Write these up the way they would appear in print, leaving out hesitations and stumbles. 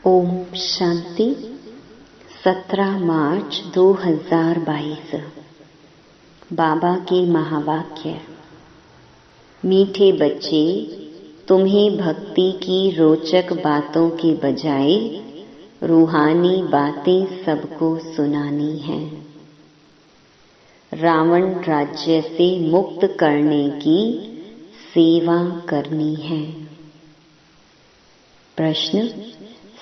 ओम शांति। 17 मार्च 2022। बाबा के महावाक्य। मीठे बच्चे, तुम्हें भक्ति की रोचक बातों के बजाय रूहानी बातें सबको सुनानी हैं। रावण राज्य से मुक्त करने की सेवा करनी है। प्रश्न: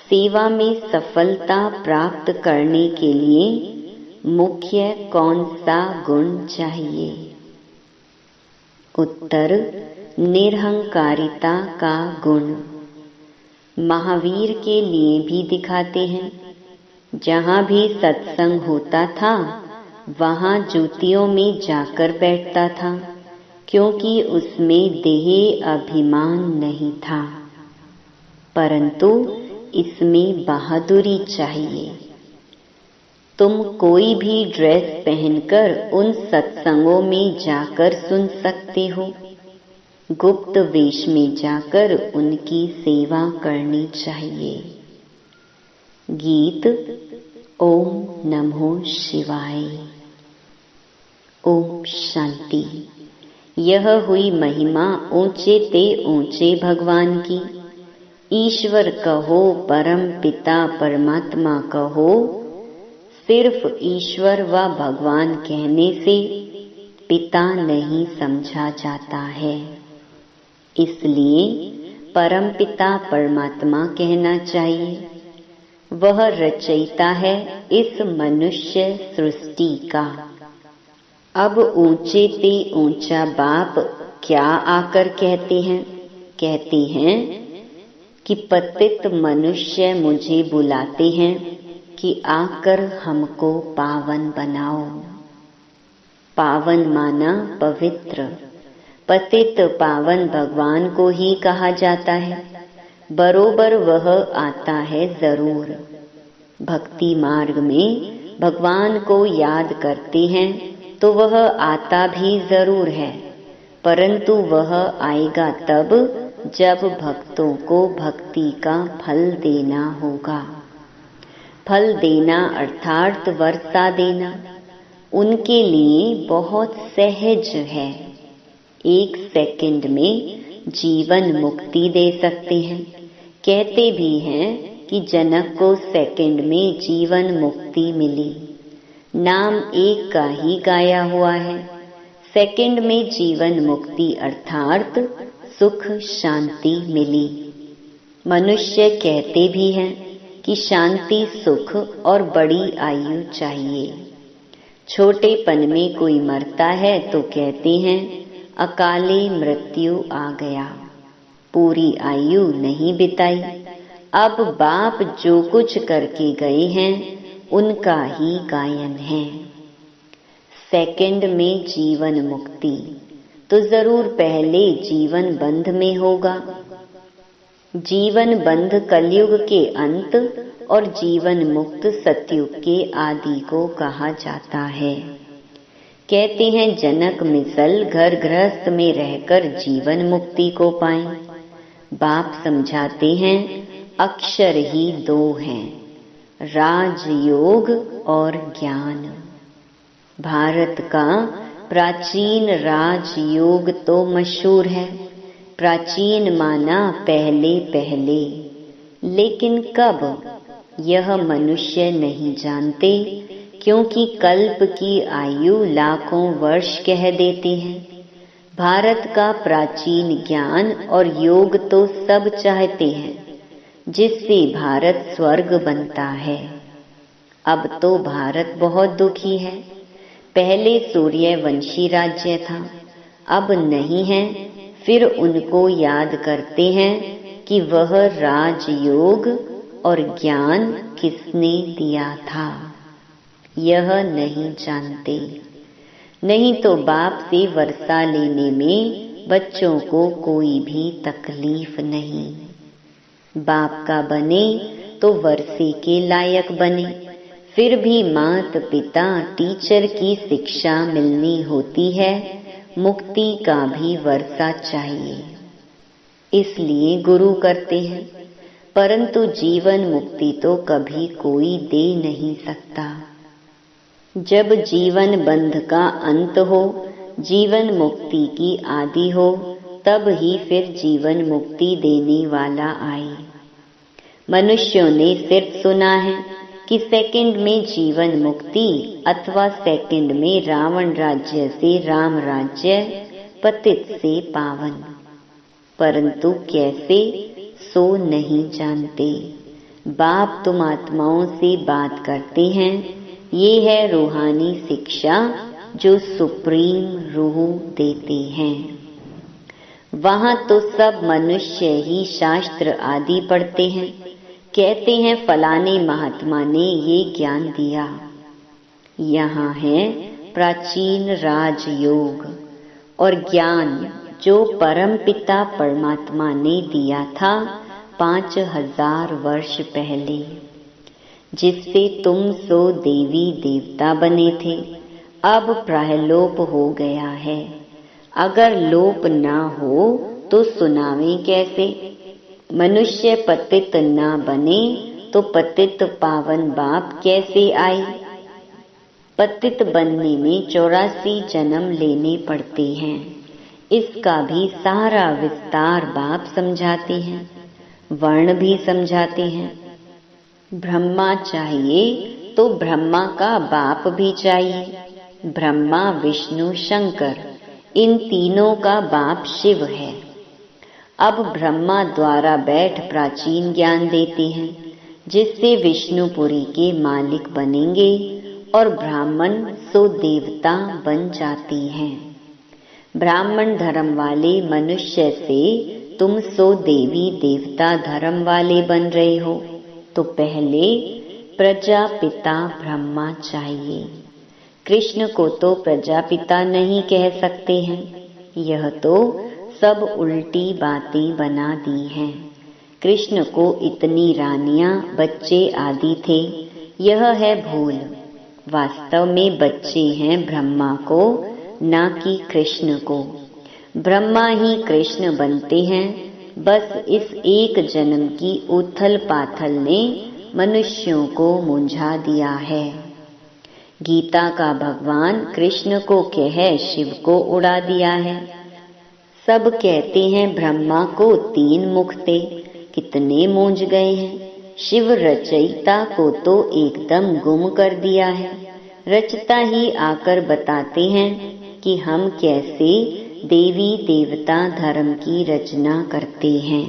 सेवा में सफलता प्राप्त करने के लिए मुख्य कौन सा गुण चाहिए? उत्तर: निरहंकारिता का गुण। महावीर के लिए भी दिखाते हैं। जहाँ भी सत्संग होता था वहाँ जूतियों में जाकर बैठता था, क्योंकि उसमें देह अभिमान नहीं था, परंतु इसमें बहादुरी चाहिए। तुम कोई भी ड्रेस पहनकर उन सत्संगों में जाकर सुन सकते हो। गुप्त वेश में जाकर उनकी सेवा करनी चाहिए। गीत। ओम नमो शिवाय। ओम शांति। यह हुई महिमा ऊंचे ते ऊंचे भगवान की। ईश्वर कहो, परम पिता परमात्मा कहो, सिर्फ ईश्वर व भगवान कहने से पिता नहीं समझा जाता है। इसलिए परम पिता परमात्मा कहना चाहिए। वह रचयिता है इस मनुष्य सृष्टि का। अब ऊंचे ते ऊंचा बाप क्या आकर कहते हैं कि पतित मनुष्य मुझे बुलाते हैं कि आकर हमको पावन बनाओ। पावन माना पवित्र। पतित पावन भगवान को ही कहा जाता है। बरोबर वह आता है जरूर। भक्ति मार्ग में भगवान को याद करते हैं तो वह आता भी जरूर है, परंतु वह आएगा तब जब भक्तों को भक्ति का फल देना होगा। फल देना अर्थात वर्षा देना उनके लिए बहुत सहज है। 1 सेकंड में जीवन मुक्ति दे सकते हैं। कहते भी हैं कि जनक को सेकंड में जीवन मुक्ति मिली। नाम एक का ही गाया हुआ है। सेकंड में जीवन मुक्ति अर्थात सुख शांति मिली। मनुष्य कहते भी हैं कि शांति सुख और बड़ी आयु चाहिए। छोटेपन में कोई मरता है तो कहते हैं अकाले मृत्यु आ गया, पूरी आयु नहीं बिताई। अब बाप जो कुछ करके गए हैं उनका ही गायन है। सेकंड में जीवन मुक्ति तो जरूर पहले जीवन बंध में होगा। जीवन बंध कलयुग के अंत और जीवन मुक्त सतयुग के आदि को कहा जाता है। कहते हैं जनक मिसल घर गृहस्थ में रहकर जीवन मुक्ति को पाएं। बाप समझाते हैं अक्षर ही 2 हैं, राजयोग और ज्ञान। भारत का प्राचीन राजयोग तो मशहूर है। प्राचीन माना पहले पहले, लेकिन कब यह मनुष्य नहीं जानते, क्योंकि कल्प की आयु लाखों वर्ष कह देते हैं। भारत का प्राचीन ज्ञान और योग तो सब चाहते हैं, जिससे भारत स्वर्ग बनता है। अब तो भारत बहुत दुखी है। पहले सूर्यवंशी राज्य था, अब नहीं है। फिर उनको याद करते हैं कि वह राजयोग और ज्ञान किसने दिया था, यह नहीं जानते। नहीं तो बाप से वर्षा लेने में बच्चों को कोई भी तकलीफ नहीं। बाप का बने तो वर्षे के लायक बने। फिर भी माता पिता टीचर की शिक्षा मिलनी होती है। मुक्ति का भी वर्षा चाहिए, इसलिए गुरु करते हैं। परंतु जीवन मुक्ति तो कभी कोई दे नहीं सकता। जब जीवन बंध का अंत हो, जीवन मुक्ति की आदि हो, तब ही फिर जीवन मुक्ति देने वाला आए। मनुष्यों ने सिर्फ सुना है कि सेकंड में जीवन मुक्ति अथवा सेकंड में रावण राज्य से राम राज्य, पतित से पावन, परंतु कैसे सो नहीं जानते। बाप तुम आत्माओं से बात करते हैं, ये है रूहानी शिक्षा जो सुप्रीम रूह देते हैं। वहाँ तो सब मनुष्य ही शास्त्र आदि पढ़ते हैं, कहते हैं फलाने महात्मा ने ये ज्ञान दिया। यहाँ है प्राचीन राजयोग और ज्ञान जो परम पिता परमात्मा ने दिया था 5000 वर्ष पहले, जिससे तुम सो देवी देवता बने थे, अब प्रायलोप हो गया है। अगर लोप ना हो तो सुनावे कैसे। मनुष्य पतित ना बने तो पतित पावन बाप कैसे आए। पतित बनने में 84 जन्म लेने पड़ते हैं। इसका भी सारा विस्तार बाप समझाते हैं, वर्ण भी समझाते हैं। ब्रह्मा चाहिए तो ब्रह्मा का बाप भी चाहिए। ब्रह्मा विष्णु शंकर इन तीनों का बाप शिव है। अब ब्रह्मा द्वारा बैठ प्राचीन ज्ञान देते हैं, जिससे विष्णुपुरी के मालिक बनेंगे और ब्राह्मण सो देवता बन जाते हैं। ब्राह्मण धर्म वाले मनुष्य से तुम सो देवी देवता धर्म वाले बन रहे हो, तो पहले प्रजापिता ब्रह्मा चाहिए। कृष्ण को तो प्रजापिता नहीं कह सकते हैं, यह तो सब उल्टी बातें बना दी हैं। कृष्ण को इतनी रानियां बच्चे आदि थे, यह है भूल। वास्तव में बच्चे हैं ब्रह्मा को, ना कि कृष्ण को। ब्रह्मा ही कृष्ण बनते हैं। बस इस एक जन्म की उथल पाथल ने मनुष्यों को मुंझा दिया है। गीता का भगवान कृष्ण को कह शिव को उड़ा दिया है। सब कहते हैं ब्रह्मा को 3 मुख थे, कितने मूंझ गए हैं। शिव रचयिता को तो एकदम गुम कर दिया है। रचता ही आकर बताते हैं कि हम कैसे देवी देवता धर्म की रचना करते हैं।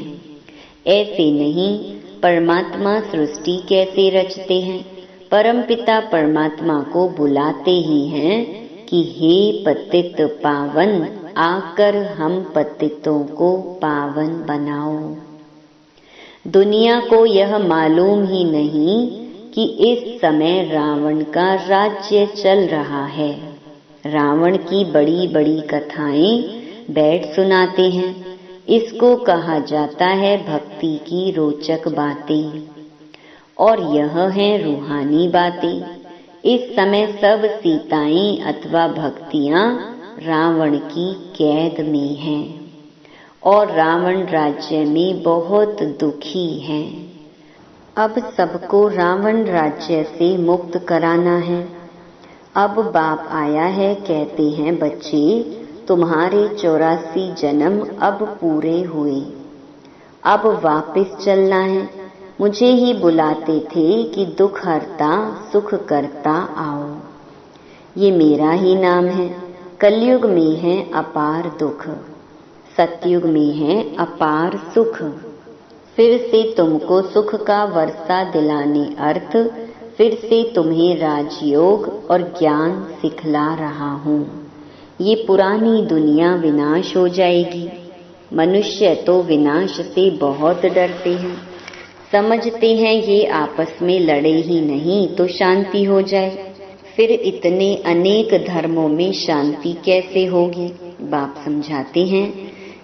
ऐसे नहीं, परमात्मा सृष्टि कैसे रचते हैं। परमपिता परमात्मा को बुलाते ही हैं कि हे पतित पावन, आकर हम पतितों को पावन बनाओ। दुनिया को यह मालूम ही नहीं कि इस समय रावण का राज्य चल रहा है। रावण की बड़ी बड़ी कथाएं बैठ सुनाते हैं। इसको कहा जाता है भक्ति की रोचक बातें, और यह है रूहानी बातें। इस समय सब सीताएं अथवा भक्तियां रावण की कैद में हैं और रावण राज्य में बहुत दुखी हैं। अब सबको रावण राज्य से मुक्त कराना है। अब बाप आया है, कहते हैं बच्चे तुम्हारे 84 जन्म अब पूरे हुए, अब वापस चलना है। मुझे ही बुलाते थे कि दुख हरता सुख करता आओ। ये मेरा ही नाम है। कलयुग में है अपार दुख, सतयुग में है अपार सुख। फिर से तुमको सुख का वर्षा दिलाने अर्थ फिर से तुम्हें राजयोग और ज्ञान सिखला रहा हूँ। ये पुरानी दुनिया विनाश हो जाएगी। मनुष्य तो विनाश से बहुत डरते हैं, समझते हैं ये आपस में लड़े ही नहीं तो शांति हो जाए। फिर इतने अनेक धर्मों में शांति कैसे होगी। बाप समझाते हैं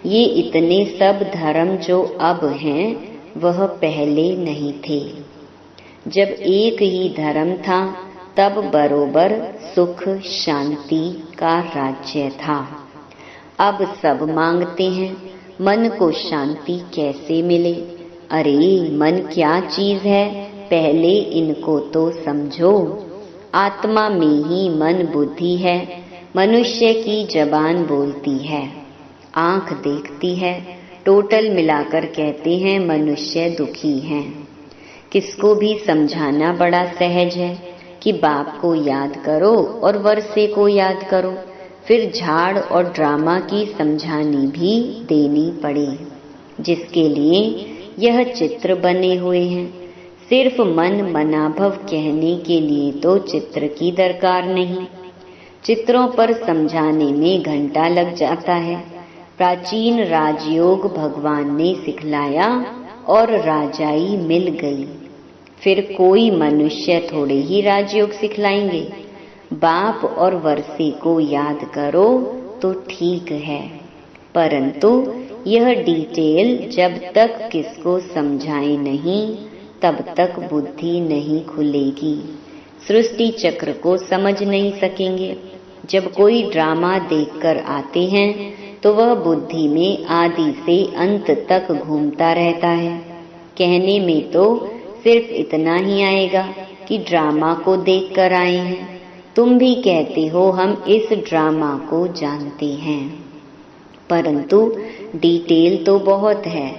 ये इतने सब धर्म जो अब हैं वह पहले नहीं थे। जब एक ही धर्म था तब बरोबर सुख शांति का राज्य था। अब सब मांगते हैं मन को शांति कैसे मिले। अरे मन क्या चीज है, पहले इनको तो समझो। आत्मा में ही मन बुद्धि है, मनुष्य की जबान बोलती है, आंख देखती है, टोटल मिलाकर कहते हैं मनुष्य दुखी हैं। किसको भी समझाना बड़ा सहज है कि बाप को याद करो और वर्षे को याद करो, फिर झाड़ और ड्रामा की समझानी भी देनी पड़े, जिसके लिए यह चित्र बने हुए हैं। सिर्फ मन मनाभव कहने के लिए तो चित्र की दरकार नहीं, चित्रों पर समझाने में घंटा लग जाता है। प्राचीन राजयोग भगवान ने सिखलाया और राजाई मिल गई, फिर कोई मनुष्य थोड़े ही राजयोग सिखलाएंगे। बाप और वर्षे को याद करो तो ठीक है, परंतु यह डिटेल जब तक किसको समझाए नहीं तब तक बुद्धि नहीं खुलेगी, सृष्टि चक्र को समझ नहीं सकेंगे। जब कोई ड्रामा देखकर आते हैं तो वह बुद्धि में आदि से अंत तक घूमता रहता है। कहने में तो सिर्फ इतना ही आएगा कि ड्रामा को देखकर आए हैं। तुम भी कहते हो हम इस ड्रामा को जानते हैं, परंतु डिटेल तो बहुत है।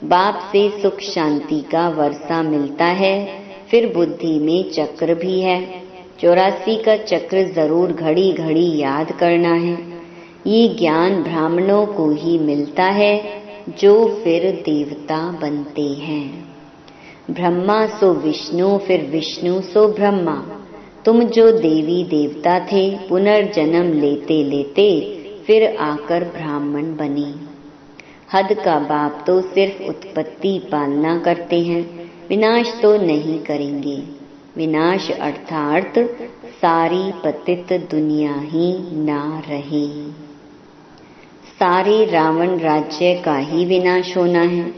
बाप से सुख शांति का वर्षा मिलता है, फिर बुद्धि में चक्र भी है। 84 का चक्र जरूर घड़ी घड़ी याद करना है। ये ज्ञान ब्राह्मणों को ही मिलता है जो फिर देवता बनते हैं। ब्रह्मा सो विष्णु, फिर विष्णु सो ब्रह्मा। तुम जो देवी देवता थे, पुनर्जन्म लेते लेते फिर आकर ब्राह्मण बने। हद का बाप तो सिर्फ उत्पत्ति पालना करते हैं, विनाश तो नहीं करेंगे। विनाश अर्थात सारी पतित दुनिया ही ना रहे। सारे रावण राज्य का ही विनाश होना है,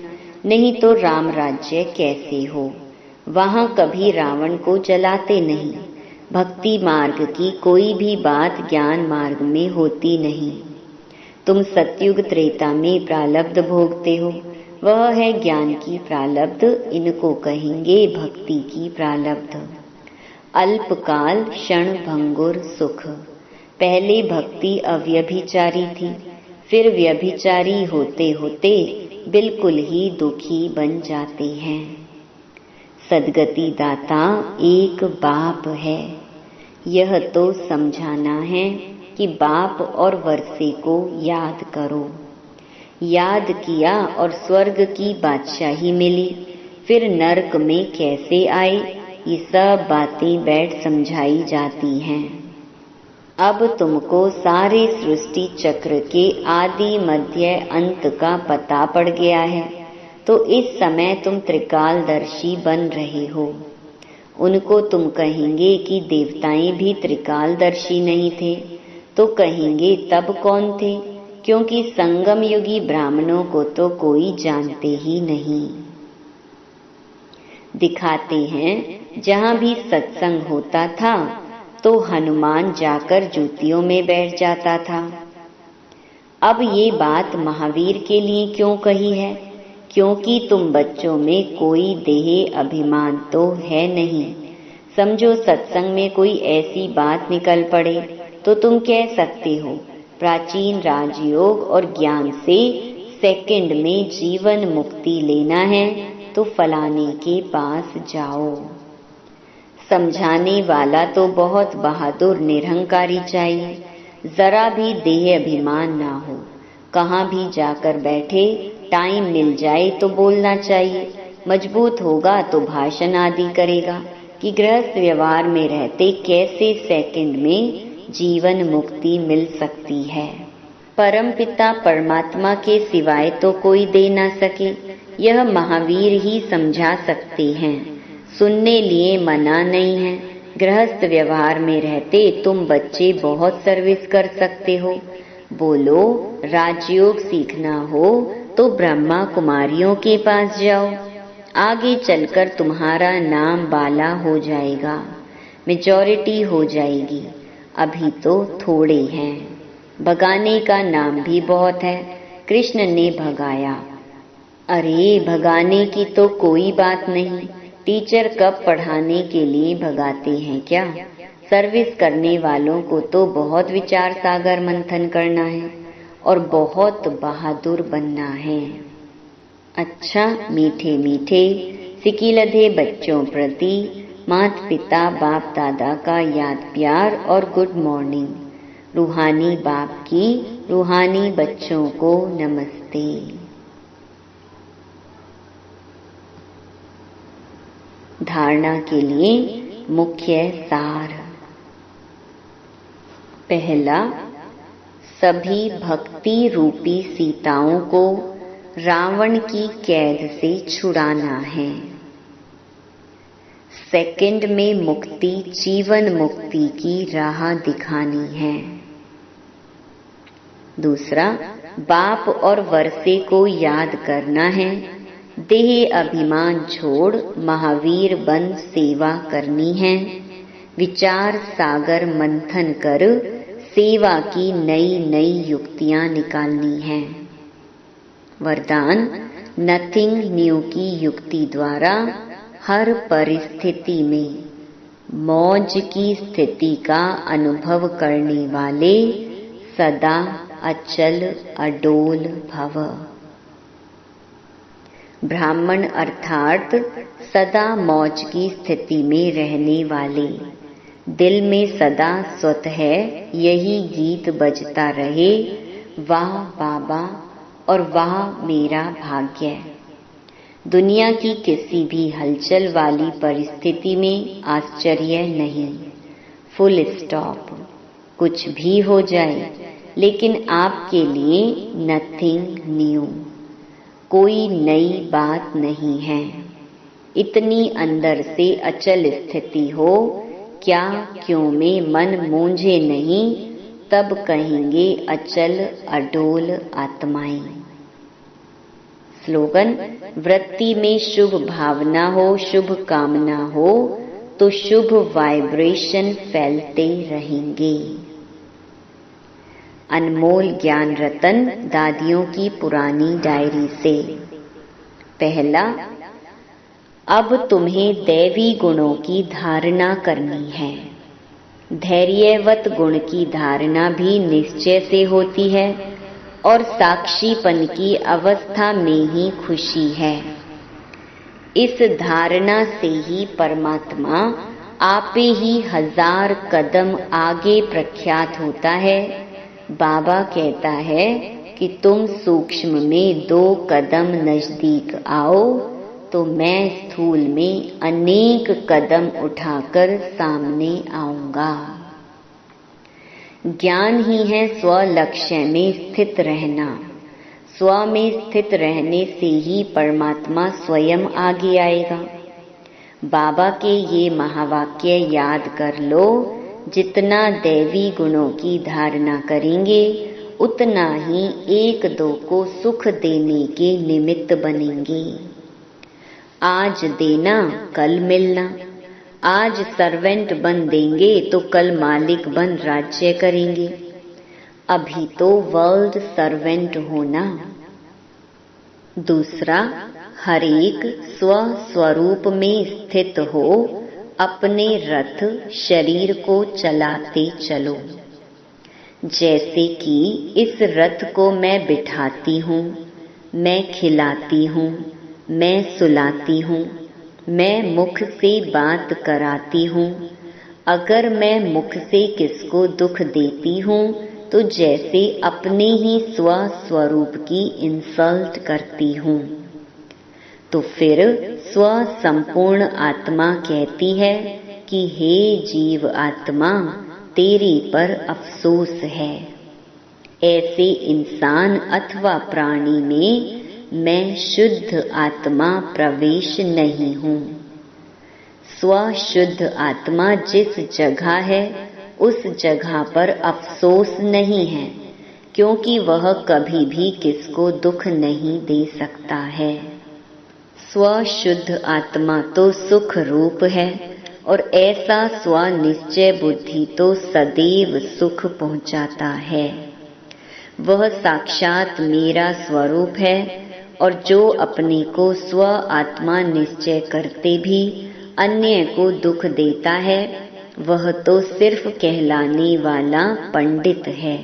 नहीं तो राम राज्य कैसे हो। वहां कभी रावण को जलाते नहीं। भक्ति मार्ग की कोई भी बात ज्ञान मार्ग में होती नहीं। तुम सतयुग त्रेता में प्रालब्ध भोगते हो, वह है ज्ञान की प्रालब्ध, इनको कहेंगे भक्ति की प्रालब्ध। अल्पकाल क्षण भंगुर सुख। पहले भक्ति अव्यभिचारी थी, फिर व्यभिचारी होते होते बिल्कुल ही दुखी बन जाते हैं। सद्गति दाता एक बाप है। यह तो समझाना है कि बाप और वर्षे को याद करो। याद किया और स्वर्ग की बादशाही मिली, फिर नरक में कैसे आए, ये सब बातें बैठ समझाई जाती हैं। अब तुमको सारे सृष्टि चक्र के आदि मध्य अंत का पता पड़ गया है, तो इस समय तुम त्रिकालदर्शी बन रहे हो। उनको तुम कहेंगे कि देवताएं भी त्रिकालदर्शी नहीं थे, तो कहेंगे तब कौन थे, क्योंकि संगम युगी ब्राह्मणों को तो कोई जानते ही नहीं। दिखाते हैं जहां भी सत्संग होता था तो हनुमान जाकर जूतियों में बैठ जाता था। अब ये बात महावीर के लिए क्यों कही है, क्योंकि तुम बच्चों में कोई देह अभिमान तो है नहीं। समझो सत्संग में कोई ऐसी बात निकल पड़े तो तुम कह सकते हो प्राचीन राजयोग और ज्ञान से सेकंड में जीवन मुक्ति लेना है तो फलाने के पास जाओ। समझाने वाला तो बहुत बहादुर निरहंकारी चाहिए, जरा भी देह अभिमान ना हो। कहाँ भी जाकर बैठे, टाइम मिल जाए तो बोलना चाहिए। मजबूत होगा तो भाषण आदि करेगा कि गृहस्थ व्यवहार में रहते कैसे सेकंड में जीवन मुक्ति मिल सकती है। परमपिता परमात्मा के सिवाय तो कोई दे ना सके, यह महावीर ही समझा सकते हैं। सुनने लिए मना नहीं है। गृहस्थ व्यवहार में रहते तुम बच्चे बहुत सर्विस कर सकते हो। बोलो राजयोग सीखना हो तो ब्रह्मा कुमारियों के पास जाओ, आगे चलकर तुम्हारा नाम बाला हो जाएगा, मेजॉरिटी हो जाएगी। अभी तो थोड़े हैं। भगाने का नाम भी बहुत है, कृष्ण ने भगाया। अरे भगाने की तो कोई बात नहीं, टीचर कब पढ़ाने के लिए भगाते हैं क्या? सर्विस करने वालों को तो बहुत विचार सागर मंथन करना है और बहुत बहादुर बनना है। अच्छा, मीठे मीठे सिकिलधे बच्चों प्रति माता पिता बाप दादा का याद प्यार और गुड मॉर्निंग। रूहानी बाप की रूहानी बच्चों को नमस्ते। धारणा के लिए मुख्य सार। पहला, सभी भक्ति रूपी सीताओं को रावण की कैद से छुड़ाना है। सेकंड में मुक्ति, जीवन मुक्ति की राह दिखानी है। दूसरा, बाप और वर्षे को याद करना है। देह अभिमान छोड़ महावीर बन सेवा करनी है। विचार सागर मंथन कर सेवा की नई नई युक्तियां निकालनी है। वरदान, नथिंग न्यू की युक्ति द्वारा हर परिस्थिति में मौज की स्थिति का अनुभव करने वाले सदा अचल अडोल भव। ब्राह्मण अर्थात सदा मौज की स्थिति में रहने वाले, दिल में सदा स्वतः यही गीत बजता रहे, वाह बाबा और वाह मेरा भाग्य। दुनिया की किसी भी हलचल वाली परिस्थिति में आश्चर्य नहीं, फुल स्टॉप। कुछ भी हो जाए लेकिन आपके लिए नथिंग न्यू, कोई नई बात नहीं है। इतनी अंदर से अचल स्थिति हो, क्या क्यों में मन मूंझे नहीं, तब कहेंगे अचल अडोल आत्माएं। स्लोगन, वृत्ति में शुभ भावना हो, शुभ कामना हो तो शुभ वाइब्रेशन फैलते रहेंगे। अनमोल ज्ञान रतन दादियों की पुरानी डायरी से। पहला, अब तुम्हें दैवी गुणों की धारणा करनी है। धैर्यवत गुण की धारणा भी निश्चय से होती है और साक्षीपन की अवस्था में ही खुशी है। इस धारणा से ही परमात्मा आपे ही 1000 कदम आगे प्रख्यात होता है। बाबा कहता है कि तुम सूक्ष्म में 2 कदम नजदीक आओ तो मैं स्थूल में अनेक कदम उठाकर सामने आऊंगा। ज्ञान ही है स्व लक्ष्य में स्थित रहना। स्व में स्थित रहने से ही परमात्मा स्वयं आगे आएगा। बाबा के ये महावाक्य याद कर लो, जितना दैवी गुणों की धारणा करेंगे उतना ही 1-2 को सुख देने के निमित्त बनेंगे। आज देना कल मिलना। आज सर्वेंट बन देंगे तो कल मालिक बन राज्य करेंगे। अभी तो वर्ल्ड सर्वेंट होना। दूसरा, हर एक स्व स्वरूप में स्थित हो अपने रथ शरीर को चलाते चलो। जैसे कि इस रथ को मैं बिठाती हूँ, मैं खिलाती हूँ, मैं सुलाती हूँ, मैं मुख से बात कराती हूँ। अगर मैं मुख से किसको दुख देती हूँ तो जैसे अपने ही स्व स्वरूप की इंसल्ट करती हूँ। तो फिर स्व संपूर्ण आत्मा कहती है कि हे जीव आत्मा, तेरे पर अफसोस है। ऐसे इंसान अथवा प्राणी में मैं शुद्ध आत्मा प्रवेश नहीं हूँ। स्व शुद्ध आत्मा जिस जगह है उस जगह पर अफसोस नहीं है, क्योंकि वह कभी भी किसको दुख नहीं दे सकता है। स्व शुद्ध आत्मा तो सुख रूप है और ऐसा स्व निश्चय बुद्धि तो सदैव सुख पहुंचाता है। वह साक्षात मेरा स्वरूप है और जो अपने को स्व आत्मा निश्चय करते भी अन्य को दुख देता है, वह तो सिर्फ कहलाने वाला पंडित है,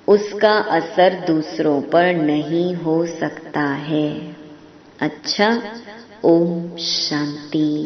उसका असर दूसरों पर नहीं हो सकता है। अच्छा, ओम शांति।